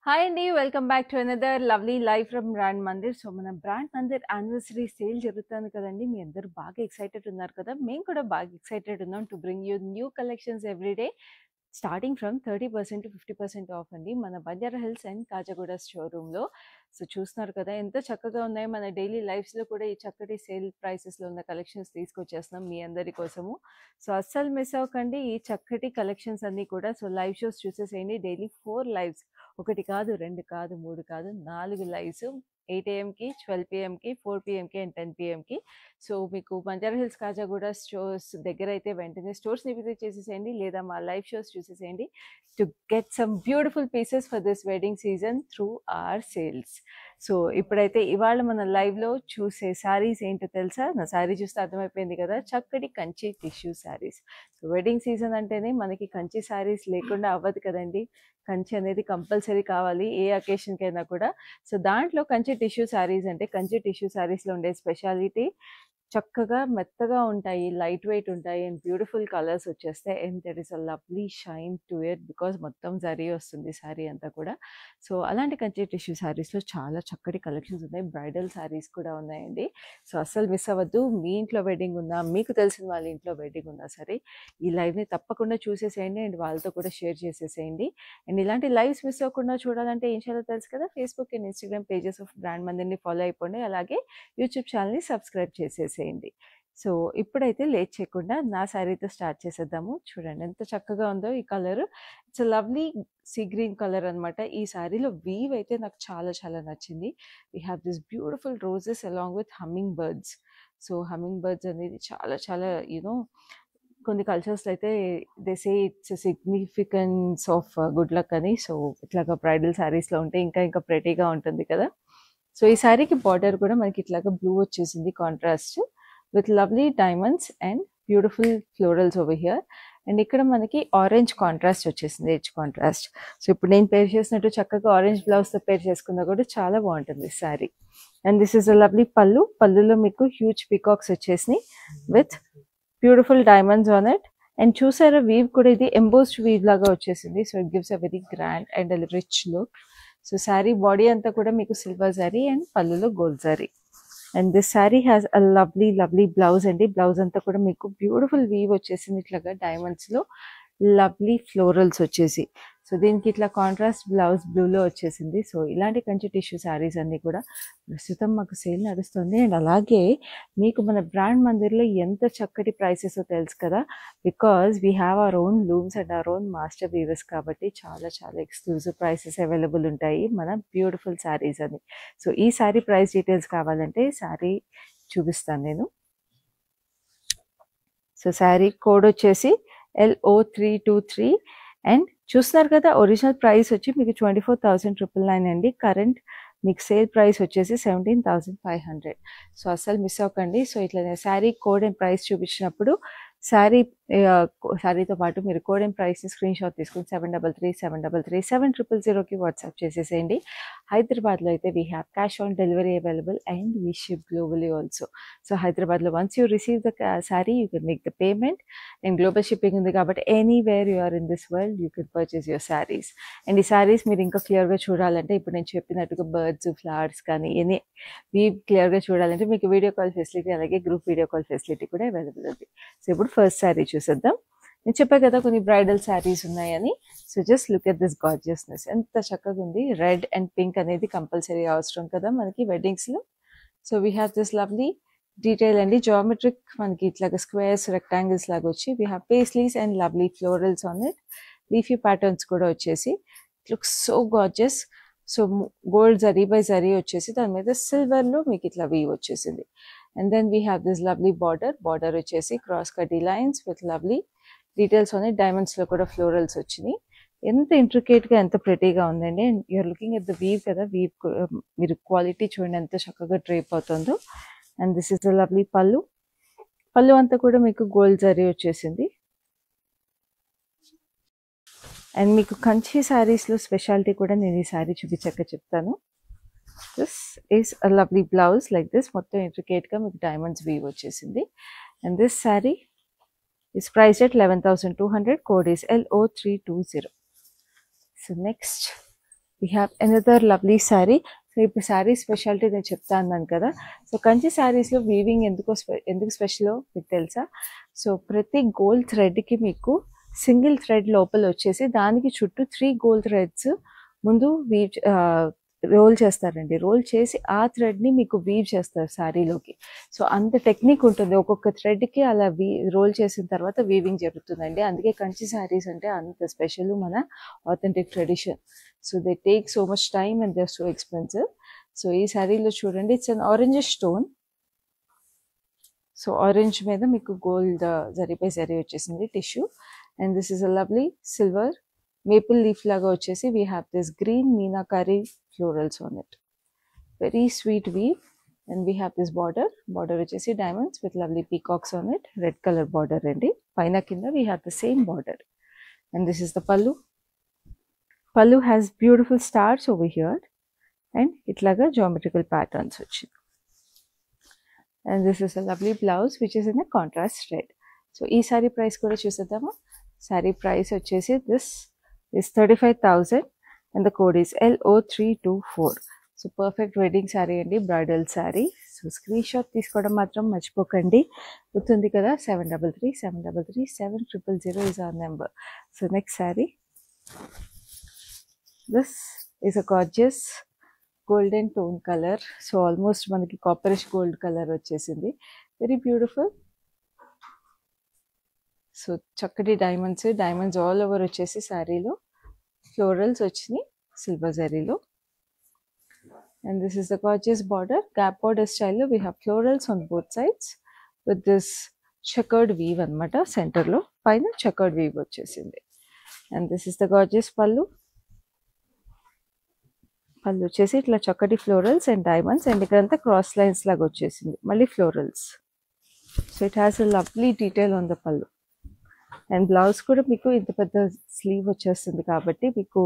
Hi అండి. Welcome back to another lovely live from brand Mandir. So, మన brand Mandir anniversary sale జరుగుతుంది కదండీ! మీ అందరూ బాగా ఎక్సైటెడ్ ఉన్నారు కదా! మేము కూడా బాగా ఎక్సైటెడ్ ఉన్నాం to bring you new collections every day. Starting from 30% to 50% off అండి. మన బంజారా హిల్స్ అండ్ కాజాగూడ షోరూమ్‌లో. సో, చూస్తున్నారు కదా! ఎంత చక్కగా ఉన్నాయో. మన డైలీ లైఫ్స్‌లో కూడా ఈ చక్కటి సేల్ ప్రైసెస్‌లో ఉన్న కలెక్షన్స్ తీసుకొచ్చేస్తున్నాం మీ అందరి కోసము. సో, అస్సలు మిస్ అవ్వకండి ఈ చక్కటి కలెక్షన్స్ అన్నీ కూడా. సో, లైవ్ షోస్ చూసేసేయండి. Daily 4 lives. 1 కాదు, 2 కాదు, 3 కాదు, 4 లైవ్స్ 8 ఏఎంకి, 12 పీఎంకి, 4 పీఎంకి అండ్ 10 పీఎంకి. సో, మీకు బంజారా హిల్స్, కాజాగూడ స్టోర్స్ దగ్గరైతే వెంటనే స్టోర్స్‌ని విజిట్ చేసేసేయండి. లేదా మా లైవ్ షోస్ చూసేసేయండి to get some beautiful pieces for this wedding season through our sales. So, ఇప్పుడైతే ఇవాళ మన లైవ్‌లో చూసే శారీస్ ఏంటో తెలుసా? నా శారీ చూస్తే అర్థమైపోయింది కదా! చక్కటి Kanchi tissue saris. So, wedding season అంటేనే మనకి కంచి శారీస్ లేకుండా అవ్వదు కదండీ! కంచి అనేది కంపల్సరీ కావాలి ఏ అకేషన్‌కైనా కూడా. సో, దాంట్లో కంచి టిష్యూ శారీస్ అంటే కంచి టిష్యూ శారీస్‌లో ఉండే స్పెషాలిటీ చక్కగా మెత్తగా ఉంటాయి, లైట్ వెయిట్ ఉంటాయి అండ్ బ్యూటిఫుల్ కలర్స్ వచ్చేస్తాయి. And there is a lovely shine to it because మొత్తం జరీ వస్తుంది శారీ అంతా కూడా. సో, అలాంటి కంచి టిష్యూ శారీస్‌లో చాలా చక్కటి కలెక్షన్స్ ఉన్నాయి. బ్రైడల్ శారీస్ కూడా ఉన్నాయండి. సో, అస్సలు మిస్ అవ్వద్దు. మీ ఇంట్లో వెడ్డింగ్ ఉన్నా, మీకు తెలిసిన వాళ్ళ ఇంట్లో వెడ్డింగ్ ఉన్నా సరే ఈ లైవ్‌ని తప్పకుండా చూసేసేయండి అండ్ వాళ్ళతో కూడా షేర్ చేసేసేయండి. అండ్ ఇలాంటి లైవ్స్ మిస్ అవ్వకుండా చూడాలంటే ఏం చేయాలో తెలుసు కదా! Facebook and Instagram pages of brand మందిర్‌ని ఫాలో అయిపోండి. అలాగే యూట్యూబ్ ఛానల్‌ని సబ్స్క్రైబ్ చేసేసేయండి. సో, ఇప్పుడైతే లేట్ చేయకుండా నా శారీతో స్టార్ట్ చేసేద్దాము. చూడండి ఎంత చక్కగా ఉందో ఈ colour. It's a lovely sea green colour అనమాట. ఈ శారీలో వీవ్ అయితే నాకు చాలా చాలా నచ్చింది. We have this beautiful roses along with hummingbirds. So, hummingbirds అనేది చాలా చాలా కొన్ని కల్చర్స్‌లో అయితే they say it's a significance of good luck అని. సో, ఇట్లాగా బ్రైడల్ శారీస్‌లో ఉంటే ఇంకా ఇంకా ప్రెటీగా ఉంటుంది కదా! సో, ఈ శారీకి బార్డర్ కూడా మనకి ఇట్లాగా బ్లూ వచ్చేసింది contrast with lovely diamonds and beautiful florals over here. And ఇక్కడ మనకి ఆరెంజ్ కాంట్రాస్ట్ వచ్చేసింది, ఎడ్జ్ కాంట్రాస్ట్. సో, ఇప్పుడు నేను పేర్ చేసినట్టు చక్కగా ఆరెంజ్ బ్లౌజ్‌తో పేర్ చేసుకున్నా కూడా చాలా బాగుంటుంది sari. And this is a lovely పళ్ళు. పళ్ళులో మీకు హ్యూజ్ పీకాక్స్ వచ్చేసినాయి with beautiful diamonds on it. And చూసారా వీవ్ కూడా ఇది ఎంబోస్డ్ వీవ్ లాగా వచ్చేసింది. So, it gives a very grand and rich look. So, sari body అంతా కూడా మీకు సిల్వర్ జరీ అండ్ పళ్ళులో gold zari. And this sari has a lovely lovely blouse అండి. బ్లౌజ్ అంతా కూడా మీకు బ్యూటిఫుల్ వీవ్ వచ్చేసింది ఇట్లాగా డైమండ్స్లో లవ్లీ ఫ్లోరల్స్ వచ్చేసి. సో, దీనికి ఇట్లా కాంట్రాస్ట్ బ్లౌజ్ బ్లూలో వచ్చేసింది. సో, ఇలాంటి కంచి టిష్యూ శారీస్ అన్నీ కూడా ప్రస్తుతం మాకు సేల్ నడుస్తుంది. అండ్ అలాగే మీకు మన బ్రాండ్ మందిర్లో ఎంత చక్కటి ప్రైసెస్ తెలుసు కదా! Because we have our own looms and our own master weavers కాబట్టి చాలా చాలా ఎక్స్క్లూజివ్ ప్రైసెస్ అవైలబుల్ ఉంటాయి మన బ్యూటిఫుల్ శారీస్ అని. సో, ఈ శారీ ప్రైస్ డీటెయిల్స్ కావాలంటే శారీ చూపిస్తాను నేను. సో, శారీ కోడ్ వచ్చేసి LO323 అండ్ చూస్తున్నారు కదా ఒరిజినల్ ప్రైస్ వచ్చి మీకు 24,999 అండి. కరెంట్ మీకు సేల్ ప్రైస్ వచ్చేసి 17,500. సో, అస్సలు మిస్ అవ్వకండి. సో, ఇట్లా శారీ కోడ్ అండ్ ప్రైస్ చూపించినప్పుడు శారీతో పాటు మీరు కోడ్ అండ్ ప్రైస్ని స్క్రీన్ షాట్ తీసుకుని 7337337000కి వాట్సాప్ చేసేసేయండి. హైదరాబాద్లో అయితే we have cash on delivery available and we ship globally also. So, హైదరాబాద్లో once you receive the sari you can make the payment and global shipping ఉంది కాబట్టి anywhere you are in this world you can purchase your saris. And ఈ శారీస్ మీరు ఇంకా క్లియర్గా చూడాలంటే ఇప్పుడు నేను చెప్పినట్టుగా బర్డ్స్, ఫ్లవర్స్ కానీ క్లియర్గా చూడాలంటే మీకు వీడియో కాల్ ఫెసిలిటీ అలాగే గ్రూప్ వీడియో కాల్ ఫెసిలిటీ కూడా అవైలబుల్ ఉంది. సో, ఇప్పుడు ఫస్ట్ శారీ చూసేద్దాం. నేను చెప్పా కదా కొన్ని బ్రైడల్ శారీస్ ఉన్నాయని. So, just look at this gorgeousness. ఎంత చక్కగా ఉంది. రెడ్ అండ్ పింక్ అనేది కంపల్సరీ అవసరం కదా మనకి వెడ్డింగ్స్లో. So, we have this lovely detail అండి. జామెట్రిక్ మనకి ఇట్లాగా స్క్వేర్స్, రెక్టాంగిల్స్ లాగా వచ్చి we have paisleys and lovely florals on it. Leafy patterns కూడా వచ్చేసి it looks so gorgeous. So, gold zari by zari వచ్చేసి దాని మీద సిల్వర్లో మీకు ఇట్లా వీవ్ వచ్చేసింది. And then we have this lovely border వచ్చేసి cross కటీ lines with lovely details ఉన్నాయి. డైమండ్స్లో కూడా ఫ్లోరల్స్ వచ్చినాయి. ఎంత ఇంట్రికేట్గా ఎంత ప్రెటీగా ఉందండి. And you're looking at the weave కదా, వీవ్ మీరు క్వాలిటీ చూడండి ఎంత చక్కగా డ్రేప్ అవుతుందో. And this is the lovely pallu అంతా కూడా మీకు గోల్డ్ జరీ వచ్చేసింది. అండ్ మీకు కంచి శారీస్లో స్పెషాలిటీ కూడా నేను ఈ శారీ చూపించాక చెప్తాను. This is a lovely blouse like this. మొత్తం ఇంట్రికేట్గా మీకు డైమండ్స్ వీవ్ వచ్చేసింది. And this sari is priced at 11,200. Code is LO320. So, next we have another lovely sari. So ఇప్పుడు శారీ స్పెషాలిటీ నేను చెప్తా అన్నాను కదా. సో కంచి శారీస్లో వీవింగ్ ఎందుకు స్పెషల్ మీకు తెలుసా? సో ప్రతి గోల్డ్ థ్రెడ్కి మీకు సింగిల్ థ్రెడ్ లోపల వచ్చేసి దానికి చుట్టూ 3 గోల్డ్ థ్రెడ్స్ ముందు వీవ్ రోల్ చేస్తారండి. రోల్ చేసి ఆ థ్రెడ్ని మీకు వీవ్ చేస్తారు శారీలోకి. సో అంత టెక్నిక్ ఉంటుంది. ఒక్కొక్క థ్రెడ్కి అలా రోల్ చేసిన తర్వాత వీవింగ్ జరుగుతుందండి. అందుకే కంచి శారీస్ అంటే అంత స్పెషల్, మన authentic tradition. So they take so much time and they are so expensive. So ఈ శారీలో చూడండి, it's an orange stone. So orange మీద మీకు గోల్డ్ జరీపై జరీ వచ్చేసింది tissue. And this is a lovely silver maple leaf laga vachesi. We have this green meenakari florals on it. Very sweet weave. And we have this border vachesi diamonds with lovely peacocks on it. Red color border andi. Paina kinda we have the same border. And this is the pallu. Pallu has beautiful stars over here. And itlaga geometrical patterns vachindi. And this is a lovely blouse which is in a contrast red. So ee saree price kuda chusedama. Saree price vachesi this is 35,000 and the code is LO324. So perfect wedding saree andi, bridal saree. So screenshot తీసుకోవడం మాత్రం మర్చిపోకండి. గుర్తుంది కదా, 7337337000 is our number. So next saree, this is a gorgeous golden tone color. So almost మనకి copperish gold colour వచ్చేసింది. Very beautiful. So చక్కటి diamonds all over వచ్చేసి శారీలో ఫ్లోరల్స్ వచ్చినాయి సిల్వర్ జరీలో. And this is the gorgeous border, gap border స్టైల్లో we have florals on both sides with this checkered weave అనమాట. సెంటర్లో పైన చెకర్డ్ వీవ్ వచ్చేసింది. And this is the gorgeous pallu వచ్చేసి ఇట్లా చక్కటి ఫ్లోరల్స్ అండ్ డైమండ్స్. అండ్ ఇక్కడంతా క్రాస్ లైన్స్ లాగా వచ్చేసింది, మళ్ళీ florals. So it has a lovely detail on the పళ్ళు. అండ్ బ్లౌజ్ కూడా మీకు ఇంత పెద్ద స్లీవ్ వచ్చేస్తుంది కాబట్టి మీకు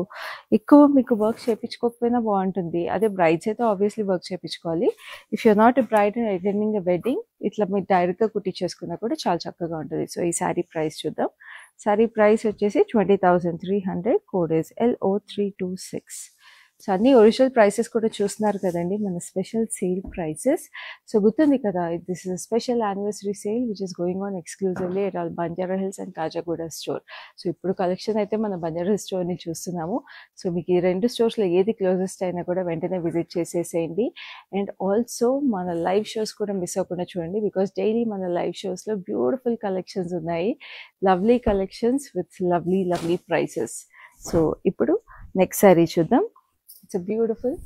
వర్క్ చేయించుకోకపోయినా బాగుంటుంది. అదే బ్రైడ్స్ అయితే ఆబ్వియస్లీ వర్క్ చేయించుకోవాలి. If you're not a bride and attending a wedding, ఇట్లా మీరు డైరెక్ట్గా కుట్టించేసుకున్నా కూడా చాలా చక్కగా ఉంటుంది. సో ఈ శారీ ప్రైస్ చూద్దాం. శారీ ప్రైస్ వచ్చేసి 20,300. Code is LO326. సో అన్ని ఒరిజినల్ ప్రైసెస్ కూడా చూస్తున్నారు కదండి, మన స్పెషల్ సేల్ ప్రైసెస్. సో గుర్తుంది కదా, this is special anniversary sale which is going on exclusively at all Banjara hills and Khajaguda store. So ఇప్పుడు కలెక్షన్ అయితే మన బంజారా హిల్స్ స్టోర్ని చూస్తున్నాము. సో మీకు ఈ 2 స్టోర్స్లో ఏది క్లోజెస్ట్ అయినా కూడా వెంటనే విజిట్ చేసేసేయండి. అండ్ ఆల్సో మన లైవ్ షోస్ కూడా మిస్ అవ్వకుండా చూడండి, బికాస్ డైలీ మన లైవ్ షోస్లో బ్యూటిఫుల్ కలెక్షన్స్ ఉన్నాయి, lovely collections with lovely prices. So ఇప్పుడు నెక్స్ట్ శారీ చూద్దాం. It's a beautiful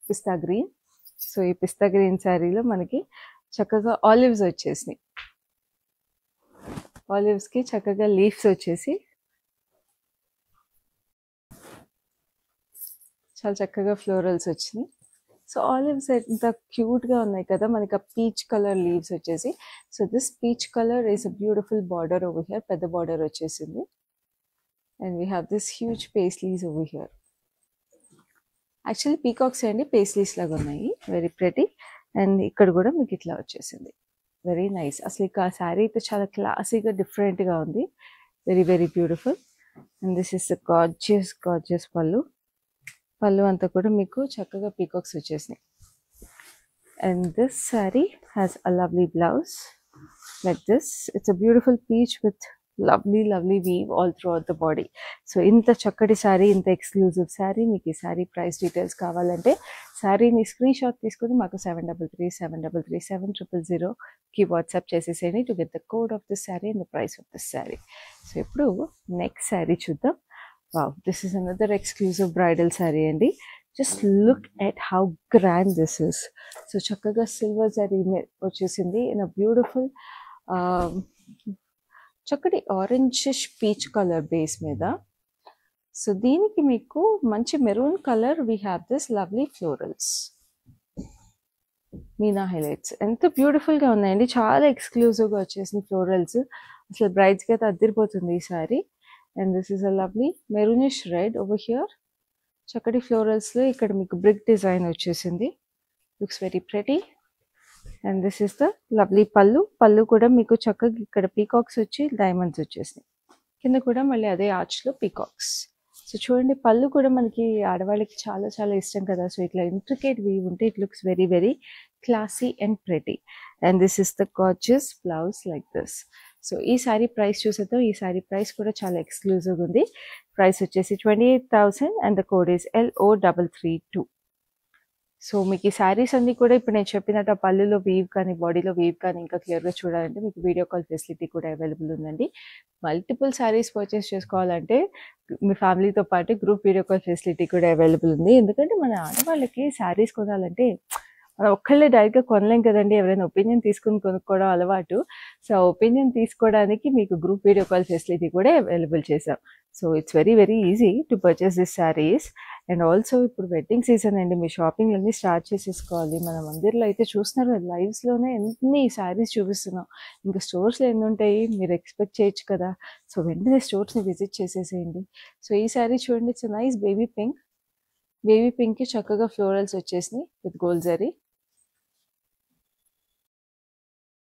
pista green. So ఈ పిస్తా గ్రీన్ శారీలో మనకి చక్కగా ఆలివ్స్ వచ్చేసినాయి. ఆలివ్స్కి చక్కగా లీవ్స్ వచ్చేసి చాలా చక్కగా ఫ్లోరల్స్ వచ్చినాయి. సో ఆలివ్స్ ఎంత క్యూట్గా ఉన్నాయి కదా, మనకి ఆ పీచ్ కలర్ లీవ్స్ వచ్చేసి. So this peach colour is a beautiful border over here, పెద్ద బార్డర్ వచ్చేసింది. And we have this huge paisleys over here. Actually peacocks అండి, పేస్లీస్ లాగా ఉన్నాయి, వెరీ ప్రెటీ. అండ్ ఇక్కడ కూడా మీకు ఇట్లా వచ్చేసింది, వెరీ నైస్. అసలు ఇక ఆ శారీ అయితే చాలా క్లాసీగా డిఫరెంట్గా ఉంది, very beautiful. And this is gorgeous pallu అంతా కూడా మీకు చక్కగా పీకాక్స్ వచ్చేసినాయి. And this sari has a lovely blouse like this. It's a beautiful peach with lovely weave all throughout the body. So ఇంత చక్కటి శారీ, ఇంత ఎక్స్క్లూజివ్ శారీ, మీకు ఈ శారీ ప్రైస్ డీటెయిల్స్ కావాలంటే శారీని స్క్రీన్ షాట్ తీసుకుని మాకు 7337337000కి వాట్సాప్ చేసేసేయండి to get the code of this sari and the price of this sari. So ఇప్పుడు నెక్స్ట్ శారీ చూద్దాం. Wow, this is another exclusive bridal sari అండి. Just look at how grand this is. So చక్కగా సిల్వర్ శారీ వచ్చేసింది in a beautiful చక్కటి orangish peach colour base మీద. సో దీనికి మీకు మంచి maroon colour, we have this lovely florals, meena highlights. ఎంత బ్యూటిఫుల్గా ఉన్నాయండి, చాలా ఎక్స్క్లూజివ్గా వచ్చేసింది ఫ్లోరల్స్. అసలు బ్రైడ్స్కి అయితే అద్దరిపోతుంది ఈ sorry. And this is a lovely maroonish red over here. చక్కటి ఫ్లోరల్స్లో ఇక్కడ మీకు బ్రిక్ డిజైన్ వచ్చేసింది, looks very pretty. And this is the lovely pallu కూడా మీకు చక్కగా ఇక్కడ పీకాక్స్ వచ్చి డైమండ్స్ వచ్చేసినాయి, కింద కూడా మళ్ళీ అదే ఆర్చ్లో పీకాక్స్. సో చూడండి పళ్ళు కూడా మనకి ఆడవాళ్ళకి చాలా చాలా ఇష్టం కదా. సో ఇట్లా ఇంట్రికేట్ వీవ్ ఉంటే it looks very very classy and pretty. And this is the gorgeous blouse like this. So ఈ సారీ ప్రైస్ చూసేద్దాం. ఈ సారీ ప్రైస్ కూడా చాలా ఎక్స్క్లూజివ్గా ఉంది. ప్రైస్ వచ్చేసి 28,000 and the code is LO332. So మీకు ఈ శారీస్ అన్ని కూడా ఇప్పుడు నేను చెప్పినట్టు ఆ పళ్ళులో వీవ్ కానీ బాడీలో వీవ్ కానీ ఇంకా క్లియర్గా చూడాలంటే మీకు వీడియో కాల్ ఫెసిలిటీ కూడా అవైలబుల్ ఉందండి. మల్టిపుల్ శారీస్ పర్చేస్ చేసుకోవాలంటే మీ ఫ్యామిలీతో పాటు గ్రూప్ వీడియో కాల్ ఫెసిలిటీ కూడా అవైలబుల్ ఉంది. ఎందుకంటే మన ఆడవాళ్ళకి శారీస్ కొనాలంటే మనం ఒక్కళ్ళే డైరెక్ట్గా కొనలేం కదండి. ఎవరైనా ఒపీనియన్ తీసుకుని కొనుక్కోవడం అలవాటు. సో ఆ ఒపీనియన్ తీసుకోవడానికి మీకు గ్రూప్ వీడియో కాల్ ఫెసిలిటీ కూడా అవైలబుల్ చేసాం. So it's very very easy to purchase this saris. And also ఇప్పుడు వెడ్డింగ్ సీజన్ అండి. మీ షాపింగ్ అన్నీ స్టార్ట్ చేసేసుకోవాలి. మన మందిర్లో అయితే చూస్తున్నారు లైవ్స్లోనే ఎన్ని శారీస్ చూపిస్తున్నాం. ఇంకా స్టోర్స్లో ఎన్ని ఉంటాయి మీరు ఎక్స్పెక్ట్ చేయొచ్చు కదా. సో వెంటనే స్టోర్స్ని విజిట్ చేసేసేయండి. సో ఈ శారీ చూడండి, it's nice baby pink. Baby పింక్కి చక్కగా ఫ్లోరల్స్ వచ్చేసినాయి విత్ గోల్డ్ జరీ.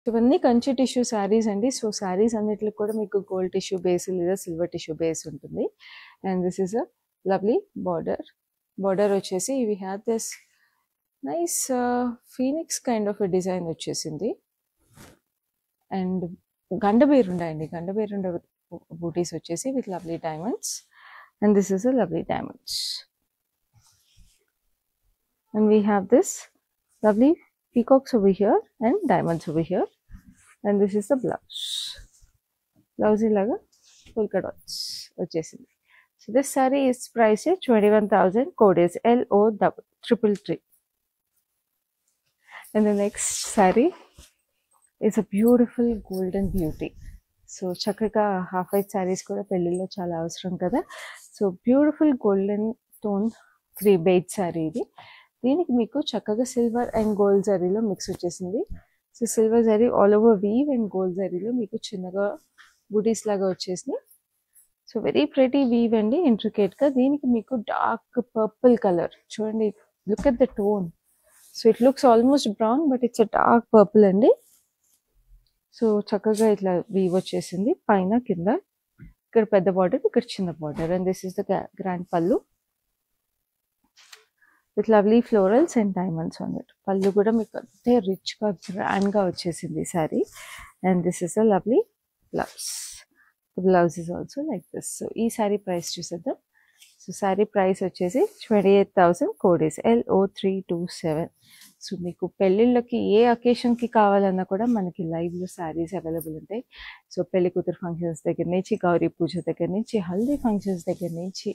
ఇవన్నీ కంచి టిష్యూ శారీస్ అండి. సో శారీస్ అన్నిటికి కూడా మీకు గోల్డ్ టిష్యూ బేస్ లేదా సిల్వర్ టిష్యూ బేస్ ఉంటుంది. And this is a lovely border. Border వచ్చేసి we have this nice phoenix kind of design వచ్చేసింది. అండ్ గండబేరుండ అండి, గండబేరుండ బూటీస్ వచ్చేసి with lovely diamonds. And this is a lovely diamonds. And we have this lovely peacocks over here and diamonds over here. And this is the blouse. Blouse ilaga polka dots vachesindi. So this saree is priced at 21,000. Code is LO333. And the next saree is a beautiful golden beauty. So చక్కగా half white saris కూడా పెళ్ళిళ్ళలో చాలా అవసరం కదా. So beautiful golden tone 3 beige sari ఇది. దీనికి మీకు చక్కగా సిల్వర్ అండ్ గోల్డ్ జరీలో మిక్స్ వచ్చేసింది. So silver zari all over weave and gold జరీలో మీకు చిన్నగా బూటీస్ లాగా వచ్చేసినాయి. సో వెరీ ప్రెటీ వీవ్ అండి, ఇంట్రికేట్గా. దీనికి మీకు డార్క్ పర్పుల్ కలర్ చూడండి, look at the tone. So it looks almost brown but it's a dark purple అండి. సో చక్కగా ఇట్లా వీవ్ వచ్చేసింది పైన కింద. ఇక్కడ పెద్ద బార్డర్, ఇక్కడ చిన్న border. And this is the grand pallu with lovely florals and diamonds on it. Pallu కూడా మీకు అంతే రిచ్గా గ్రాండ్గా వచ్చేసింది ఈ sari. And this is a lovely blouse. The blouse is also like this. So ఈ శారీ ప్రైస్ చూసేద్దాం. సో శారీ ప్రైస్ వచ్చేసి 28,000. Code is LO327. సో మీకు పెళ్ళిళ్ళకి ఏ అకేషన్కి కావాలన్నా కూడా మనకి లైవ్లో శారీస్ అవైలబుల్ ఉంటాయి. సో పెళ్లి కూతురు ఫంక్షన్స్ దగ్గర నుంచి, గౌరీ పూజ దగ్గర నుంచి, హల్దీ ఫంక్షన్స్ దగ్గర నుంచి,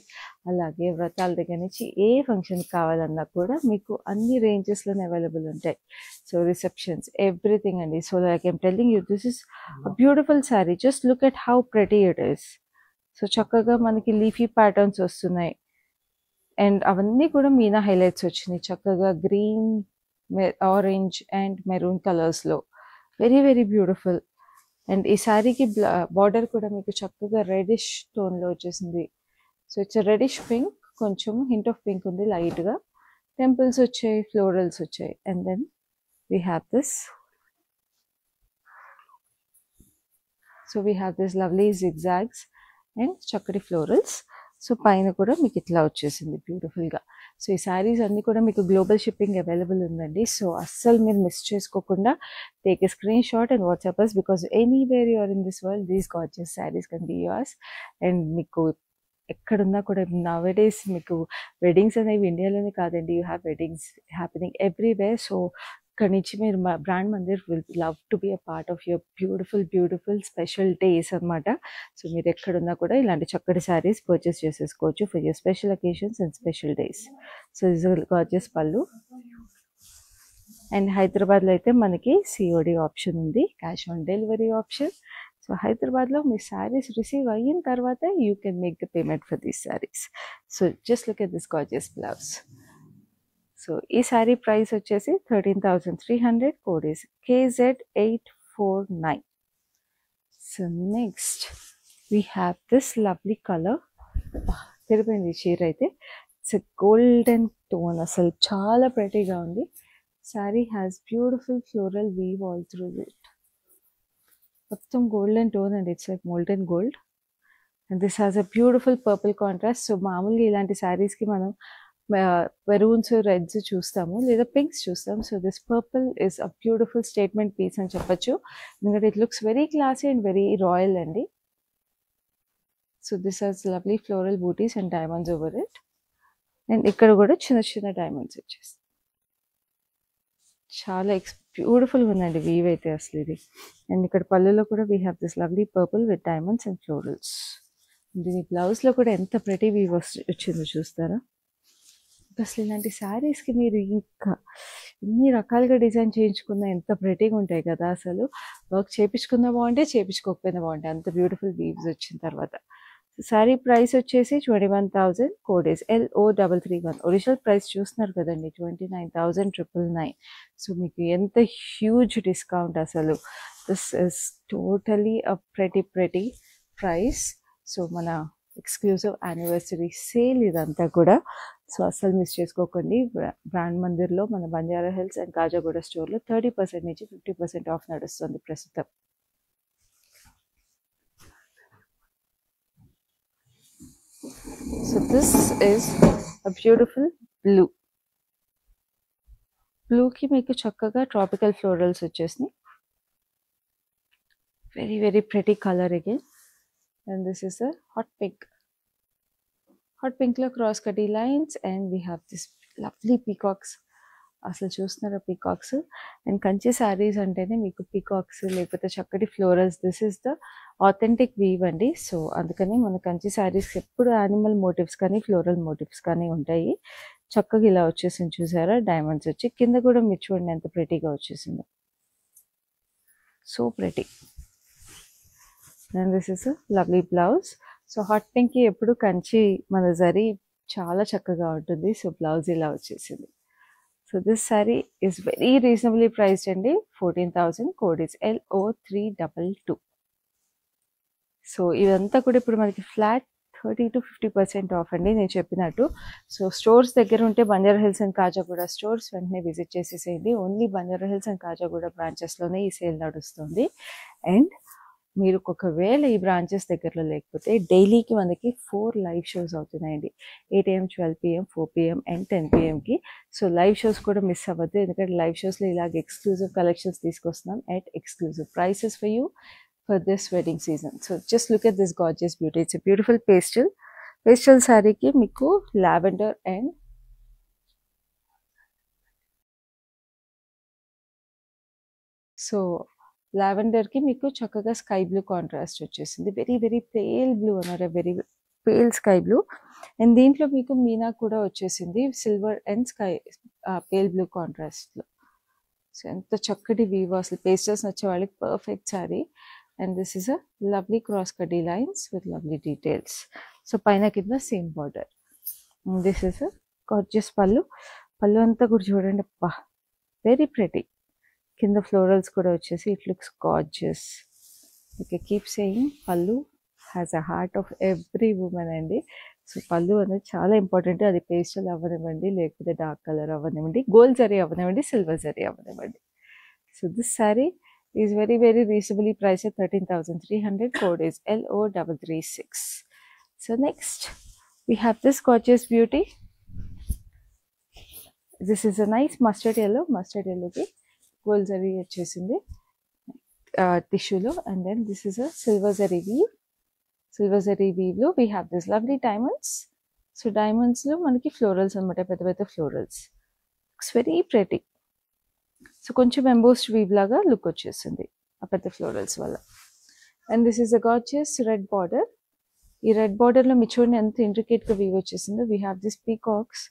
అలాగే వ్రతాల దగ్గర నుంచి ఏ ఫంక్షన్కి కావాలన్నా కూడా మీకు అన్ని రేంజెస్లోనే అవైలబుల్ ఉంటాయి. సో రిసెప్షన్స్ ఎవ్రీథింగ్ అండి. So like I'm telling you, this is a beautiful sari. Just look at how pretty it is. So చక్కగా మనకి లీఫీ ప్యాటర్న్స్ వస్తున్నాయి. అండ్ అవన్నీ కూడా మీనా హైలైట్స్ వచ్చినాయి చక్కగా గ్రీన్, ఆరెంజ్ అండ్ మెరూన్ కలర్స్లో. Very very beautiful. అండ్ ఈ శారీకి బార్డర్ కూడా మీకు చక్కగా రెడిష్ టోన్లో వచ్చేసింది. సో ఇట్స్ రెడిష్ పింక్, కొంచెం హింట్ ఆఫ్ పింక్ ఉంది లైట్గా. టెంపుల్స్ వచ్చాయి, ఫ్లోరల్స్ వచ్చాయి. And then we have this. So we have this lovely zigzags and చక్కటి ఫ్లోరల్స్. సో పైన కూడా మీకు ఇట్లా వచ్చేసింది బ్యూటిఫుల్గా. సో ఈ శారీస్ అన్నీ కూడా మీకు గ్లోబల్ షిప్పింగ్ అవైలబుల్ ఉందండి. సో అస్సలు మీరు మిస్ చేసుకోకుండా take a screenshot and WhatsApp us, because anywhere you are in this world these gorgeous saris can be yours. And మీకు ఎక్కడున్నా కూడా నౌడేస్ మీకు వెడ్డింగ్స్ అనేవి ఇండియాలోనే కాదండి, you have weddings happening everywhere. So ఇక్కడ నుంచి మీరు brand Mandir will love to be a part of your beautiful special days అనమాట. సో మీరు ఎక్కడున్నా కూడా ఇలాంటి చక్కటి శారీస్ పర్చేస్ చేసేసుకోవచ్చు for your special occasions and special days. So this is gorgeous pallu. And హైదరాబాద్లో అయితే మనకి COD ఆప్షన్ ఉంది, cash on delivery option. So హైదరాబాద్లో మీ శారీస్ రిసీవ్ అయిన తర్వాత you can make the payment for these saris. So just look at this gorgeous blouse. So ఈ sari price వచ్చేసి 13,300. Code is KZ849. So next we have this lovely colour. తిరిపోయింది చీర అయితే. It's golden tone, అసలు చాలా ప్రెటీగా ఉంది. Sari has beautiful floral weave all through it. మొత్తం golden tone and it's like molten gold. And this has a beautiful purple contrast. So మామూలుగా ఇలాంటి శారీస్కి మనం మెరూన్స్, రెడ్స్ చూస్తాము, లేదా పింక్స్ చూస్తాం. So this purple is a beautiful statement piece అని చెప్పొచ్చు, ఎందుకంటే it looks very classy and very royal అండి. So this has lovely floral butis and diamonds over it. And ఇక్కడ కూడా చిన్న చిన్న డైమండ్స్ వచ్చేసి చాలా బ్యూటిఫుల్గా ఉందండి వీవ్ అయితే అసలు ఇది. అండ్ ఇక్కడ పళ్ళులో కూడా we have this lovely purple with diamonds and florals. దీని బ్లౌజ్లో కూడా ఎంత ప్రెటీ వీవ్ వచ్చిందో చూస్తారా. అసలు ఇలాంటి శారీస్కి మీరు ఇంకా ఎన్ని రకాలుగా డిజైన్ చేయించుకున్న ఎంత ప్రెటీగా ఉంటాయి కదా. అసలు వర్క్ చేయించుకున్నా బాగుంటే, చేయించుకోకపోయినా బాగుంటాయి, అంత బ్యూటిఫుల్ వీవ్స్ వచ్చిన తర్వాత. శారీ ప్రైస్ వచ్చేసి 21,000, code is LO331. Original price చూస్తున్నారు కదండి, 29,999. సో మీకు ఎంత హ్యూజ్ డిస్కౌంట్ అసలు. This is totally a pretty price. So మన ఎక్స్క్లూజివ్ యానివర్సరీ సేల్ ఇదంతా కూడా. సో అస్సలు మిస్ చేసుకోకండి. బ్రాండ్ మందిర్లో మన బంజారా హిల్స్ అండ్ కాజాగూడ స్టోర్లో 30% నుంచి 50% ఆఫ్ నడుస్తుంది ప్రస్తుతం. So this is a beautiful blue. Blue ki meeku చక్కగా tropical florals వచ్చేసినాయి. Very very pretty color again. And this is a hot pink. Hot pink లో cross cutty lines and we have this lovely peacocks. అసలు చూస్తున్నారా peacocks. And Kanchi saris అంటేనే మీకు peacocks లేకపోతే చక్కటి florals. This is the authentic weave అండి. So అందుకని మన కంచి శారీస్ ఎప్పుడు యానిమల్ మోటివ్స్ కానీ ఫ్లోరల్ మోటివ్స్ కానీ ఉంటాయి. చక్కగా ఇలా వచ్చేసింది చూసారా, డైమండ్స్ వచ్చి కింద కూడా మీరు చూడండి ఎంత ప్రెటీగా వచ్చేసిందో. So pretty. And this is lovely blouse. So hot పింక్కి ఎప్పుడు కంచి మన జరీ చాలా చక్కగా ఉంటుంది. సో బ్లౌజ్ ఇలా వచ్చేసింది. So this sari is very reasonably priced అండి. 14,000, కోడ్ ఇస్ LO322. సో ఇదంతా కూడా ఇప్పుడు మనకి ఫ్లాట్ 30 to 50% ఆఫ్ అండి నేను చెప్పినట్టు. సో స్టోర్స్ దగ్గర ఉంటే Banjara hills and Kajaguda stores వెంటనే విజిట్ చేసేసేయండి. Only Banjara hills and Kajaguda బ్రాంచెస్లోనే ఈ సేల్ నడుస్తుంది. అండ్ మీరు ఒకవేళ ఈ బ్రాంచెస్ దగ్గరలో లేకపోతే డైలీకి మనకి 4 లైవ్ షోస్ అవుతున్నాయండి. 8 AM, 12 PM, 4 PM అండ్ 10 PMకి. సో లైవ్ షోస్ కూడా మిస్ అవ్వద్దు, ఎందుకంటే లైవ్ షోస్లో ఇలాగ ఎక్స్క్లూజివ్ కలెక్షన్స్ తీసుకొస్తున్నాం at exclusive prices for you for this wedding season. So just look at this gorgeous beauty. It's a beautiful pastel శారీకి మీకు lavender and so లావెండర్కి మీకు చక్కగా స్కై బ్లూ కాంట్రాస్ట్ వచ్చేసింది. వెరీ వెరీ పేల్ బ్లూ అన్నారు, very pale sky blue. And దీంట్లో మీకు మీనా కూడా వచ్చేసింది silver and sky pale blue కాంట్రాస్ట్లో. సో ఎంత చక్కటి వీవ్, అసలు పేస్టల్స్ నచ్చే వాళ్ళకి perfect sari. And this is a lovely cross కటీ lines with lovely details. So పైన కింద same border. This is a gorgeous pallu. Pallu అంతా కూడా చూడండి, అబ్బా వెరీ ప్రెటీ. కింద ఫ్లోరల్స్ కూడా వచ్చేసి it looks gorgeous. Okay, keep saying pallu has a heart of every women అండి. సో పళ్ళు అనేది చాలా ఇంపార్టెంట్. అది పేస్టల్ అవ్వనివ్వండి, లేకపోతే డార్క్ కలర్ అవ్వనివ్వండి, గోల్డ్ జరీ అవ్వనివ్వండి, సిల్వర్ జరీ అవ్వనివ్వండి. So this sari is very very reasonably price 13,300, code is LO336. So next we have this gorgeous beauty. This is a nice mustard yellow. Mustard ఎల్లోకి gold zari వచ్చేసింది టిష్యూలో. And then this is a silver zari weave. Silver zari వీవ్లో we have this lovely diamonds. So డైమండ్స్లో మనకి florals అనమాట, పెద్ద పెద్ద florals. It's very pretty. So కొంచెం ఎంబోస్డ్ వీవ్ లాగా లుక్ వచ్చేసింది ఆ పెద్ద ఫ్లోరల్స్ వల్ల. And this is a gorgeous red border. ఈ రెడ్ బార్డర్లో మీ చూడండి ఎంత ఇంట్రికేట్గా వీవ్ వచ్చేసిందో. We have this peacocks.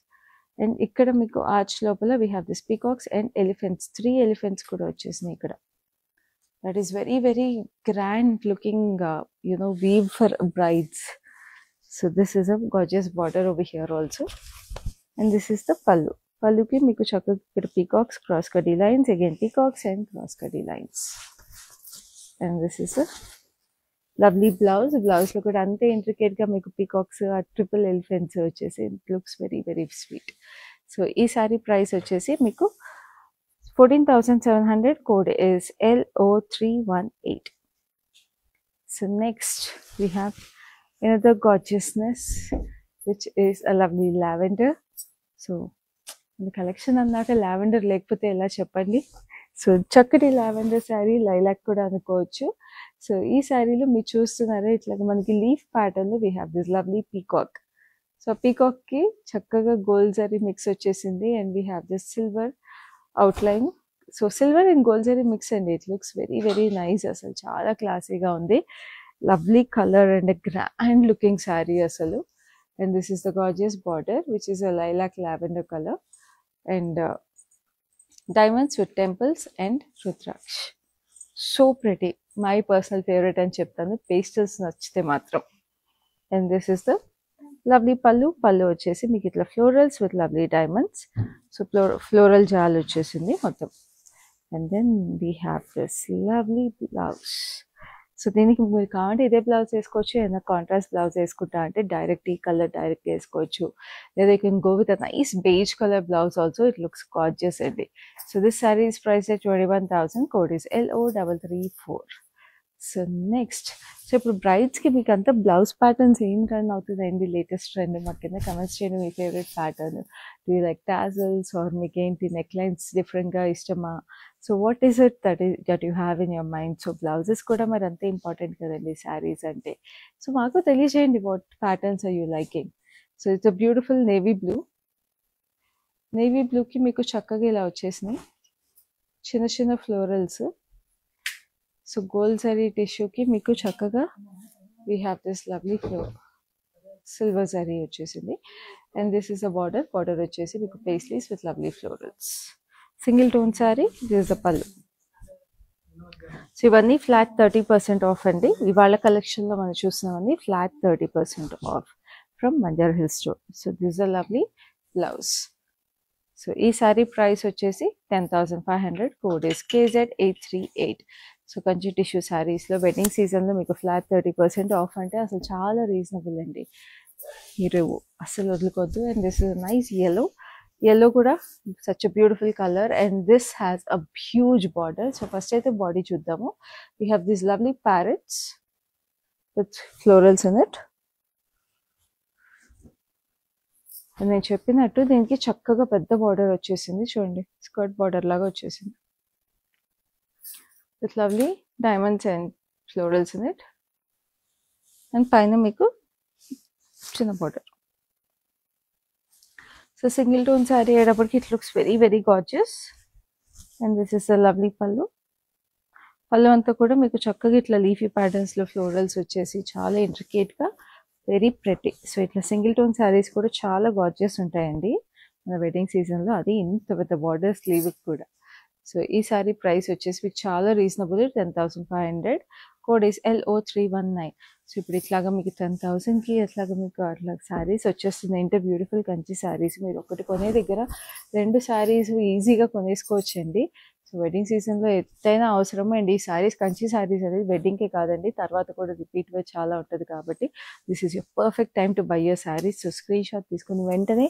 And ఇక్కడ మీకు ఆర్చ్ లోపల we have this peacocks and elephants. 3 elephants కూడా వచ్చేసినాయి ఇక్కడ. That is very very grand looking weave for brides. So this is a gorgeous border over here also. And this is the pallu. పళ్ళుకి మీకు చక్కగా ఇక్కడ peacocks, cross కటీ lines, again peacocks and cross కటీ lines. And this is a lovely blouse. బ్లౌజ్లో కూడా అంతే ఇంట్రికేట్గా మీకు peacocks, triple elephants వచ్చేసి it looks very very sweet. So ఈ సారీ ప్రైస్ వచ్చేసి మీకు 14,700, code is LO318. So next we have another gorgeousness, which is a lovely lavender. So the collection అన్నాక లావెండర్ లేకపోతే ఎలా చెప్పండి. సో చక్కటి లావెండర్ శారీ, లైలాక్ కూడా అనుకోవచ్చు. సో ఈ శారీలో మీరు చూస్తున్నారా ఇట్లా మనకి leaf pattern we have this lovely peacock. So పీకాక్కి చక్కగా గోల్డ్ జరీ మిక్స్ వచ్చేసింది and we have this silver outline. So silver and gold zari mix అండి. It looks very very nice. అసలు చాలా క్లాసీగా ఉంది. Lovely colour and grand looking sari అసలు. And this is the gorgeous border which is a lilac lavender colour and diamonds with temples and rudraksh. So pretty. My personal favorite అని చెప్తాను, pastels నచ్చితే మాత్రం. And this is the lovely pallu. Pallu వచ్చేసి మీకు ఇట్లా florals with lovely diamonds. So floral jaal వచ్చేసింది మొత్తం. And then we have this lovely blouse. So దీనికి మీరు కావాలంటే ఇదే బ్లౌజ్ వేసుకోవచ్చు, ఏదైనా కాంట్రాస్ట్ బ్లౌజ్ వేసుకుంటా అంటే డైరెక్ట్ ఈ కలర్ డైరెక్ట్ వేసుకోవచ్చు, లేదా you can go with a nice beige colour blouse also. It looks gorgeous అండి. So this sari is price at 21,000. Code is LO334. So next, so ఇప్పుడు బ్రైడ్స్కి మీకు అంతా బ్లౌజ్ ప్యాటర్న్స్ ఏం రన్ అవుతుందండి లేటెస్ట్ ట్రెండ్? మాకు కింద కమెంట్స్ చేయండి మీ favourite pattern. Do you like tassels or మీకు ఏంటి నెక్ లైన్స్ డిఫరెంట్గా ఇష్టమా? So what is it that you have in your mind? So blouses కూడా మరి అంతే ఇంపార్టెంట్ కదండి శారీస్ అంటే. సో మాకు తెలియజేయండి what patterns are you liking. So it's a beautiful navy blue. Navy బ్లూకి మీకు చక్కగా ఇలా వచ్చేసినాయి చిన్న చిన్న ఫ్లోరల్స్. సో గోల్డ్ జరీ టిష్యూకి మీకు చక్కగా we have this lovely silver zari వచ్చేసింది. And this is a border. Border వచ్చేసి మీకు paisleys with lovely florals. Single tone sari. This is the pallu. So ఇవన్నీ ఫ్లాట్ 30% ఆఫ్ అండి. ఇవాళ కలెక్షన్లో మనం చూస్తున్నామని flat 30% off from Banjara hills store. So this a lovely blouse. So ఈ శారీ ప్రైస్ వచ్చేసి 10,500. Code is KZ838. So Kanchi tissue శారీస్లో వెడ్డింగ్ సీజన్లో మీకు ఫ్లాట్ 30% ఆఫ్ అంటే అసలు చాలా రీజనబుల్ అండి. మీరు అసలు వదులుకోవద్దు. And this is nice yellow. yellow కూడా such a beautiful colour and this has a huge border. So first అయితే బాడీ చూద్దాము. We have this lovely parrots with florals in it. నేను చెప్పినట్టు దీనికి చక్కగా పెద్ద బార్డర్ వచ్చేసింది చూడండి, స్కర్ట్ బార్డర్ లాగా వచ్చేసింది with lovely diamonds and florals in it. And పైన మీకు చిన్న border. So single tone sari అయ్యేటప్పటికి it looks very very gorgeous. And this is the lovely pallu. Pallu అంతా కూడా మీకు చక్కగా ఇట్లా లీఫీ ప్యాటర్న్స్లో ఫ్లోరల్స్ వచ్చేసి చాలా ఇంట్రికేట్గా వెరీ ప్రెటీ. సో ఇట్లా సింగిల్ టోన్ శారీస్ కూడా చాలా గార్జియస్ ఉంటాయండి మన వెడ్డింగ్ సీజన్లో, అది ఇంత పెద్ద బార్డర్ స్లీవ్ కూడా. సో ఈ శారీ ప్రైస్ వచ్చేసి మీకు చాలా reasonable, 10,500. Code is LO319. So ఇప్పుడు ఇట్లాగా మీకు 10,000కి అట్లాగా మీకు అట్లా శారీస్ వచ్చేస్తుంది. ఇంత బ్యూటిఫుల్ కంచి శారీస్ మీరు ఒకటి కొనే దగ్గర 2 శారీస్ ఈజీగా కొనేసుకోవచ్చండి. సో వెడ్డింగ్ సీజన్లో ఎత్తైనా అవసరం అండి ఈ శారీస్. కంచి శారీస్ అనేది వెడ్డింగ్కే కాదండి, తర్వాత కూడా రిపీట్ వేర్ చాలా ఉంటుంది కాబట్టి this is your perfect time to buy your saris. So screen shot తీసుకుని వెంటనే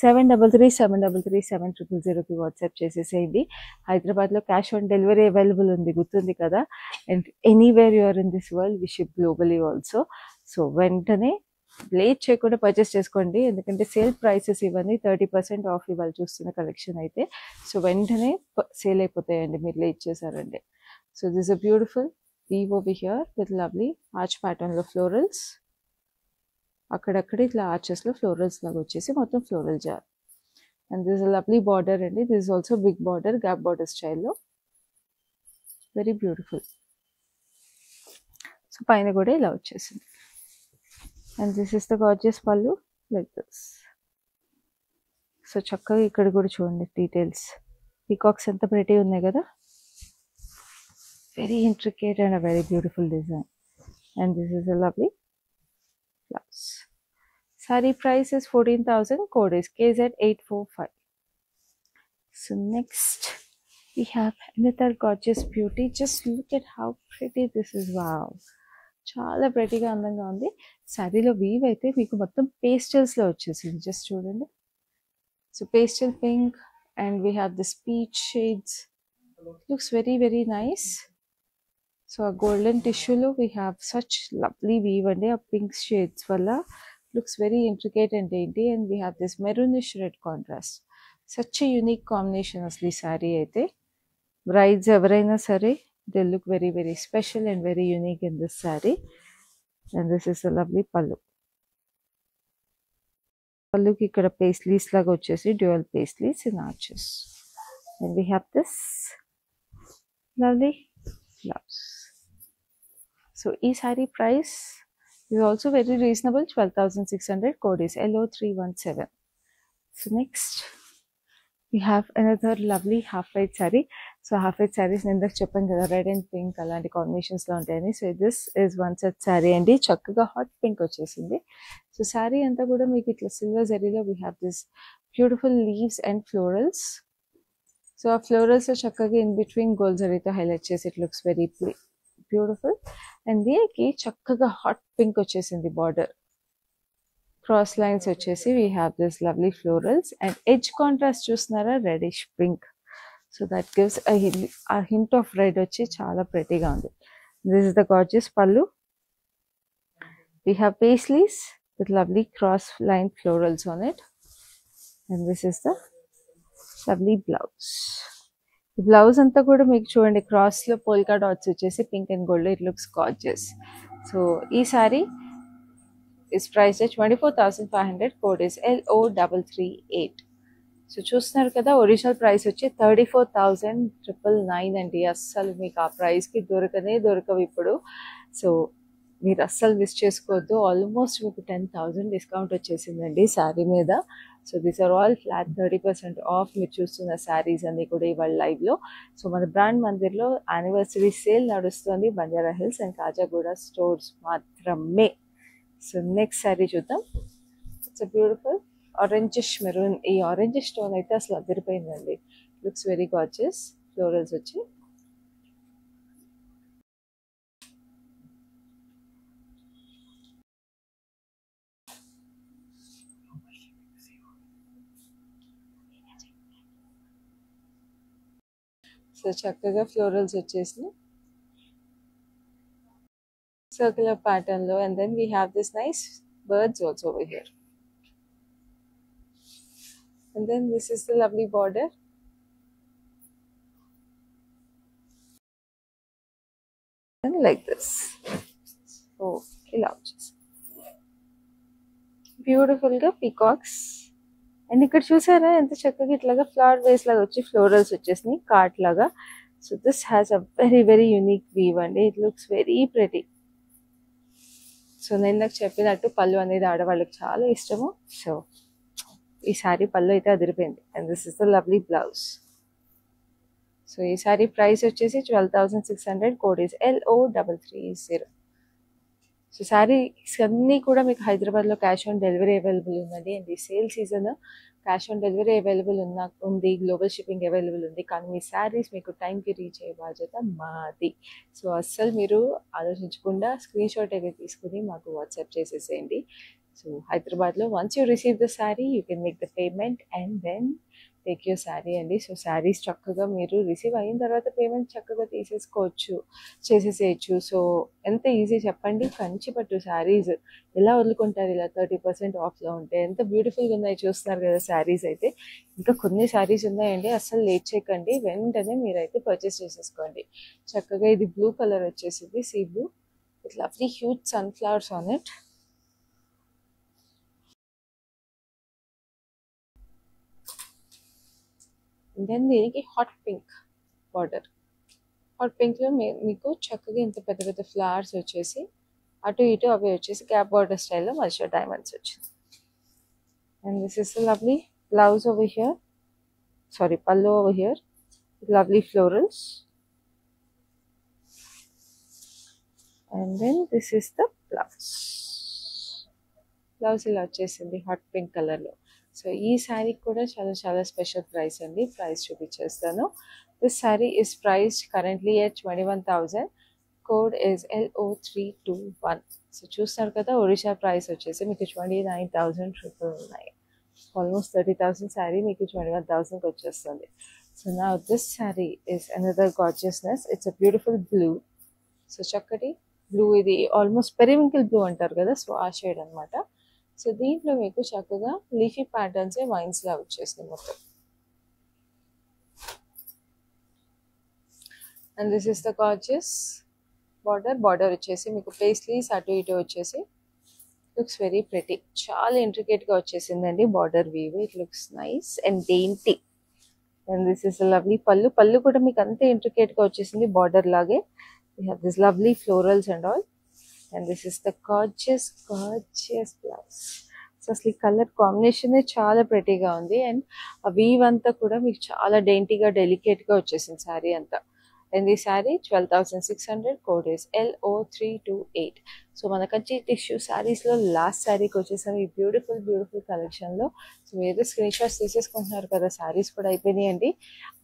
7337337000కి వాట్సాప్ చేసేసేయండి. హైదరాబాద్లో క్యాష్ ఆన్ డెలివరీ అవైలబుల్ ఉంది, గుర్తుంది కదా. And anywhere you are in this world we ship globally also. So వెంటనే లేట్ చేయకుండా పర్చేస్ చేసుకోండి, ఎందుకంటే సేల్ ప్రైసెస్ ఇవన్నీ 30% ఆఫ్ ఇవాళ చూస్తున్న కలెక్షన్ అయితే. సో వెంటనే సేల్ అయిపోతాయండి మీరు లేట్ చేశారండి. So this a beautiful weave over here with lovely arch ప్యాటర్న్లో ఫ్లోరల్స్. అక్కడక్కడ ఇట్లా ఆర్చెస్లో ఫ్లోరల్స్ లాగా వచ్చేసి మొత్తం floral jaal. And this a lovely border అండి. This is also big border, gap border స్టైల్లో వెరీ బ్యూటిఫుల్. సో పైన కూడా ఇలా వచ్చేసింది. And this is the gorgeous pallu like this. So చక్కగా ఇక్కడ కూడా చూడండి డీటెయిల్స్, పీకాక్స్ ఎంత ప్రెటీ ఉన్నాయి కదా, very intricate and a very beautiful design. And this is a lovely blouse. Sorry price is 14,000. Code is KZ845. So next we have another gorgeous beauty. Just look at how pretty this is. Wow, చాలా ప్రెటీగా అందంగా ఉంది. శారీలో weave అయితే మీకు మొత్తం పేస్టల్స్లో వచ్చేసింది, just చూడండి. So pastel pink and we have this peach shades. Looks very very nice. So ఆ గోల్డెన్ టిష్యూలో we have such lovely weave అండి. ఆ పింక్ షేడ్స్ వల్ల లుక్స్ వెరీ ఇంట్రికేట్ అండ్ ఏంటి. And we have this maroonish red contrast. Such unique combination అసలు ఈ శారీ అయితే. Brides ఎవరైనా సరే they look very very special and very unique in this sari. And this is a lovely పల్లు. పల్లుకి ఇక్కడ paisleys లాగా వచ్చేసి dual paisleys in arches. And we have this lovely blouse. So ఈ sari price is also very reasonable, 12,600. Code is LO317. So next we have another lovely half white saree. So half white sarees nindak cheppan kada red and pink alanti combinations lo untayani. So this is one set saree andi chakkaga hot pink vachesindi. So saree anta kuda meeku itla silver zari lo we have this beautiful leaves and florals. So a florals lo chakkaga in between gold zari tho highlight chesi it looks very beautiful. And దీనికి చక్కగా hot pink వచ్చేసింది border. Cross lines వచ్చేసి we have this lovely florals and edge contrast చూస్తున్నారా reddish pink. So that gives a hint of red వచ్చి చాలా ప్రెటీగా ఉంది. This is the gorgeous pallu. We have paisleys with lovely cross line florals on it. And this is the lovely blouse. ఈ blouse అంతా కూడా మీకు చూడండి క్రాస్ లో పోల్కా డాట్స్ వచ్చేసి pink and gold. It looks gorgeous. So ఈ sari is price 24,500. Code is LO338. So చూస్తున్నారు కదా ఒరిజినల్ ప్రైస్ వచ్చి 34,999 అండి. అస్సలు మీకు ఆ ప్రైస్కి దొరకవు ఇప్పుడు. సో మీరు అస్సలు మిస్ చేసుకోవద్దు. ఆల్మోస్ట్ మీకు 10,000 డిస్కౌంట్ వచ్చేసిందండి శారీ మీద. So these are all flat 30% off. మీరు చూస్తున్న శారీస్ అన్ని కూడా ఇవాళ లైవ్లో. సో మన బ్రాండ్ మందిర్లో యానివర్సరీ సేల్ నడుస్తుంది Banjara hills and Kajaguda stores మాత్రమే. సో నెక్స్ట్ శారీ చూద్దాం. It's a beautiful orangish maroon. ఈ ఆరెంజిష్ స్టోన్ అయితే అసలు అదిరిపోయిందండి. Looks very gorgeous. ఫ్లోరల్స్ వచ్చి సో చక్కగా ఫ్లోరల్స్ వచ్చేసి circular pattern low, and then we have this nice birds also over here, and then this is the lovely border. And like this. Oh, ilauches. Beautiful ga peacocks. And ఇక్కడ చూసారా ఎంత చక్కగా ఇట్లాగా flower వేస్ లాగా వచ్చి florals వచ్చేసినాయి cart లాగా. So this has a very very unique weave అండి. It looks very pretty. So నేను నాకు చెప్పినట్టు పళ్ళు అనేది ఆడవాళ్ళకి చాలా ఇష్టము. సో ఈ శారీ పళ్ళు అయితే అదిరిపోయింది. And this is the lovely blouse. So ఈ శారీ ప్రైస్ వచ్చేసి 12,600. Code is LO330. So saris అన్నీ కూడా మీకు హైదరాబాద్లో క్యాష్ ఆన్ డెలివరీ అవైలబుల్ ఉందండి. అండ్ ఈ sale season cash on delivery available ఉంది, గ్లోబల్ షిప్పింగ్ అవైలబుల్ ఉంది. కానీ మీ శారీస్ మీకు టైంకి రీచ్ అయ్యే బాధ్యత మాది. సో అస్సలు మీరు ఆలోచించకుండా స్క్రీన్ షాట్ అయితే తీసుకుని మాకు వాట్సాప్ చేసేసేయండి. సో హైదరాబాద్లో once you receive the sari you can make the payment and then take your sari అండి. సో శారీస్ చక్కగా మీరు రిసీవ్ అయిన తర్వాత పేమెంట్ చక్కగా చేసేసేయచ్చు. సో ఎంత ఈజీ చెప్పండి. కంచిపట్టు శారీస్ ఎలా వదులుకుంటారు ఇలా 30% ఆఫ్లో ఉంటే. ఎంత బ్యూటిఫుల్గా ఉన్నాయి చూస్తున్నారు కదా శారీస్ అయితే. ఇంకా కొన్ని శారీస్ ఉన్నాయండి. అస్సలు లేట్ చేయకండి, వెంటనే మీరైతే పర్చేస్ చేసేసుకోండి. చక్కగా ఇది బ్లూ కలర్ వచ్చేసింది, sea blue with lovely huge sunflowers on it. Then దీనికి హాట్ పింక్ బార్డర్. హాట్ పింక్లో మీకు చక్కగా ఇంత పెద్ద పెద్ద ఫ్లవర్స్ వచ్చేసి అటు ఇటు అవి వచ్చేసి క్యాప్ బార్డర్ స్టైల్లో మధ్య డైమండ్స్ వచ్చింది. And this is lovely blouse over here, sari pallu over here, lovely florals. And then this is the blouse. Blouse ఇలా వచ్చేసింది హాట్ పింక్ కలర్లో. సో ఈ శారీ కూడా చాలా చాలా స్పెషల్ ప్రైస్ అండి. ప్రైస్ చూపించేస్తాను. This sari is priced currently at 21,000. Code is LO321. So చూస్తున్నారు కదా ఒరిజినల్ ప్రైస్ వచ్చేసి మీకు 29,999. ఆల్మోస్ట్ 30,000 శారీ మీకు 21,000కి వచ్చేస్తుంది. సో నా this sari is another gorgeousness. It's a beautiful blue. So చక్కటి బ్లూ, ఇది ఆల్మోస్ట్ పెరివింకిల్ బ్లూ అంటారు కదా, సో ఆ షేడ్ అనమాట. సో దీంట్లో మీకు చక్కగా లీఫీ ప్యాటర్న్స్ వైన్స్ లా వచ్చేసింది మొత్తం. And this is the gorgeous border వచ్చేసి మీకు పేస్లీస్ అటు ఇటు వచ్చేసి లుక్స్ వెరీ ప్రెటీ, చాలా ఇంట్రికేట్ గా వచ్చేసిందండి border weave. It looks nice and dainty. And this is lovely pallu కూడా మీకు అంతే ఇంట్రికేట్ గా వచ్చేసింది బార్డర్ లాగే. We have this lovely florals and all, and this is the gorgeous blouse. So అసలు ఈ కలర్ కాంబినేషన్ చాలా ప్రెటీగా ఉంది. అండ్ ఆ వీవ్ అంతా కూడా మీకు చాలా డెయింటీగా డెలికేట్గా వచ్చేసింది శారీ అంతా. అండ్ ఈ sari 12,600, code is LO328. So మన కంచి టిష్యూ శారీస్లో లాస్ట్ శారీకి వచ్చేసాము ఈ బ్యూటిఫుల్ కలెక్షన్లో. సో మీరు స్క్రీన్ షాట్స్ తీసేసుకుంటున్నారు కదా, శారీస్ కూడా అయిపోయినాయండి.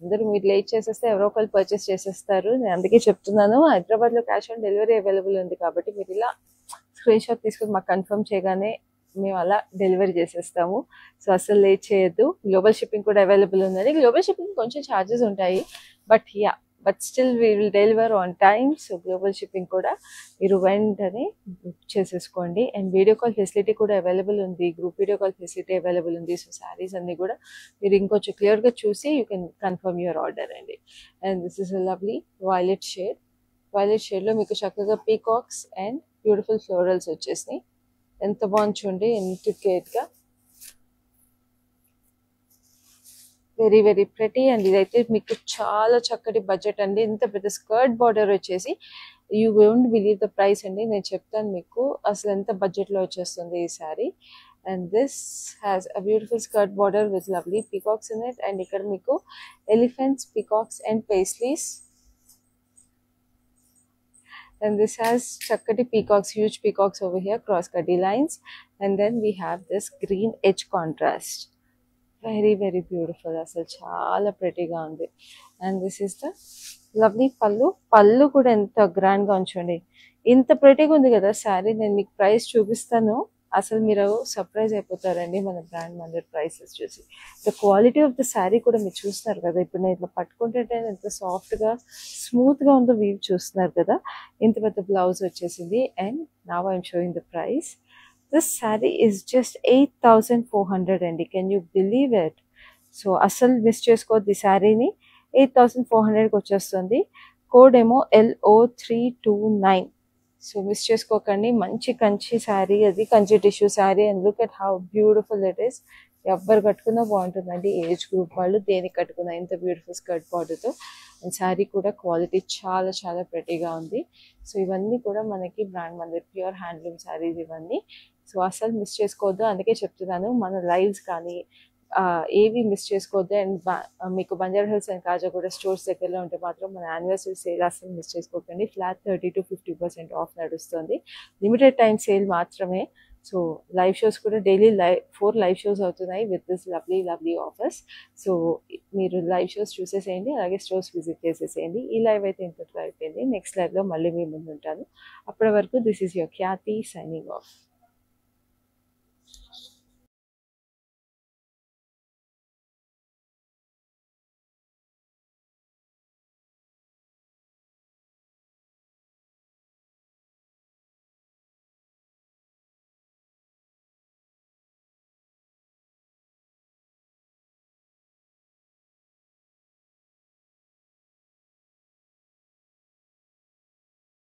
అందరూ మీరు లేట్ చేసేస్తే ఎవరో ఒకరు పర్చేస్ చేసేస్తారు. నేను అందుకే చెప్తున్నాను, హైదరాబాద్లో క్యాష్ ఆన్ డెలివరీ అవైలబుల్ ఉంది కాబట్టి మీరు ఇలా స్క్రీన్ షాట్ తీసుకుని మాకు కన్ఫర్మ్ చేయగానే మేము అలా డెలివరీ చేసేస్తాము. సో అసలు లేట్ చేయొద్దు. గ్లోబల్ షిప్పింగ్ కూడా అవైలబుల్ ఉందండి. గ్లోబల్ షిప్పింగ్ కొంచెం ఛార్జెస్ ఉంటాయి, but still we will deliver on time. So global shipping కూడా మీరు వెంటనే బుక్ చేసేసుకోండి. అండ్ వీడియో కాల్ ఫెసిలిటీ కూడా అవైలబుల్ ఉంది, group video call facility available ఉంది. సో శారీస్ అన్ని కూడా మీరు ఇంకొంచెం క్లియర్గా చూసి you can confirm your order అండి. And this is a lovely violet షేడ్లో మీకు చక్కగా పీకాక్స్ అండ్ బ్యూటిఫుల్ ఫ్లోరల్స్ వచ్చేసినాయి. ఎంత బాగుంది చూడండి, ఇంట్రికేట్గా, వెరీ ప్రెటీ. అండ్ ఇదైతే మీకు చాలా చక్కటి బడ్జెట్ అండి. ఇంత పెద్ద స్కర్ట్ బార్డర్ వచ్చేసి you won't believe the price అండి. నేను చెప్తాను మీకు అసలు ఎంత బడ్జెట్లో వచ్చేస్తుంది ఈ sari. And this has a beautiful skirt border with lovely peacocks in it. And ఇక్కడ మీకు elephants, peacocks and paisleys. And this has chakkati peacocks, huge peacocks over here, cross cutty lines. And then we have this green edge contrast. Very beautiful. Asal chaala pretty ga undi. And this is the lovely pallu kuda enta grand ga unchandi. Inta pretty ga undi kada saree. Nenu meeku price chupistanu, అసలు మీరు surprise అయిపోతారండి మన brand Mandir prices చూసి. The quality of the sari కూడా మీరు చూస్తున్నారు కదా, ఇప్పుడు నేను ఇట్లా పట్టుకుంటే ఎంత సాఫ్ట్గా స్మూత్గా ఉందో వీవ్ చూస్తున్నారు కదా. ఇంత పెద్ద బ్లౌజ్ వచ్చేసింది. And now I'm showing the price. This sari is just 8,400 అండి. Can you believe it? So అసలు మిస్ చేసుకోవద్దు ఈ శారీని. 8,400కి వచ్చేస్తుంది. కోడ్ ఏమో LO329. సో మిస్ చేసుకోకండి. మంచి కంచి శారీ, అది Kanchi tissue sari. And look at how beautiful it is. ఎవరు కట్టుకున్నా బాగుంటుందండి, ఏజ్ గ్రూప్ వాళ్ళు దేనికి కట్టుకున్నా. ఇంత బ్యూటిఫుల్ స్కర్ట్ బార్డర్తో. అండ్ శారీ కూడా క్వాలిటీ చాలా ప్రెటీగా ఉంది. సో ఇవన్నీ కూడా మనకి brand Mandir pure handloom saris ఇవన్నీ. సో అసలు మిస్ చేసుకోవద్దు. అందుకే చెప్తున్నాను, మన లైవ్స్ కానీ ఏవి మిస్ చేసుకోవద్దు. అండ్ మీకు Banjara hills and Kajaguda stores దగ్గరలో ఉంటే మాత్రం మన యానివర్సరీ సేల్ అసలు మిస్ చేసుకోకండి. ఫ్లాట్ 30 to 50% ఆఫ్ నడుస్తుంది. లిమిటెడ్ టైం సేల్ మాత్రమే. సో లైవ్ షోస్ కూడా డైలీ 4 లైవ్ షోస్ అవుతున్నాయి with this lovely offers. So మీరు లైవ్ షోస్ చూసేసేయండి, అలాగే స్టోర్స్ విజిట్ చేసేసేయండి. ఈ లైవ్ అయితే ఇంతట్లో అయిపోయింది. నెక్స్ట్ లైవ్లో మళ్ళీ మీ ముందు ఉంటాను. అప్పటి వరకు this is your Khyati signing off.